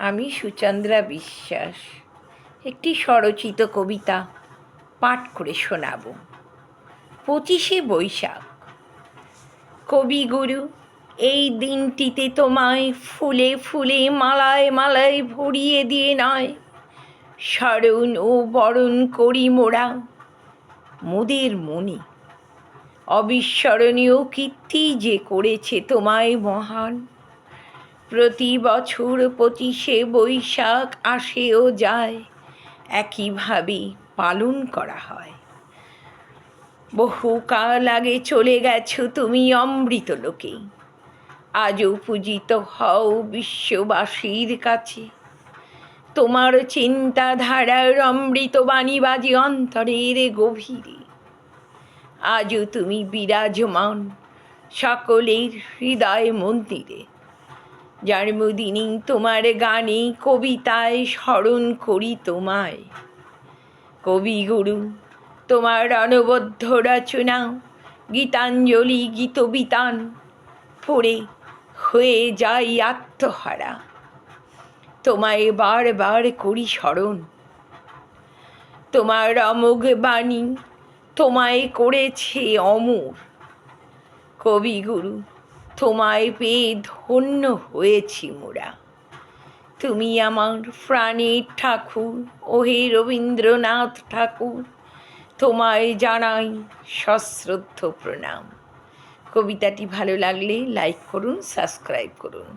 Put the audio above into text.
আমি সুচন্দ্রা বিশ্বাস একটি স্বরচিত কবিতা পাঠ করে শোনাব। 25শে বৈশাখ। কবিগুরু, এই দিনটিতে তোমায় ফুলে ফুলে মালায় মালায় ভরিয়ে দিয়ে নয়, স্মরণ ও বরণ করি মোরা মোদের মনে। অবিস্মরণীয় কীর্তি যে করেছে তোমায় মহান। প্রতি বছর 25শে বৈশাখ আসে ও যায়, একইভাবে পালন করা হয়। বহুকাল আগে চলে গেছো তুমি অমৃত লোকে, আজও পূজিত হও বিশ্ববাসীর কাছে। তোমার চিন্তাধারার অমৃতবাণী বাজে অন্তরের গভীরে। আজও তুমি বিরাজমান সকলের হৃদয় মন্দিরে। জন্মদিনে তোমার গানে কবিতায় স্মরণ করি তোমায়। কবিগুরু, তোমার অনবদ্য রচনা গীতাঞ্জলি গীতবিতান পড়ে হয়ে যাই আত্মহারা। তোমায় বারবার করি স্মরণ, তোমার অমোঘ বাণী তোমায় করেছে অমর। কবিগুরু, তোমায় পেয়ে ধন্য হয়েছি মোরা। তুমি আমার প্রাণের ঠাকুর, ওহে রবীন্দ্রনাথ ঠাকুর, তোমায় জানাই সশ্রদ্ধ প্রণাম। কবিতাটি ভালো লাগলে লাইক করুন, সাবস্ক্রাইব করুন।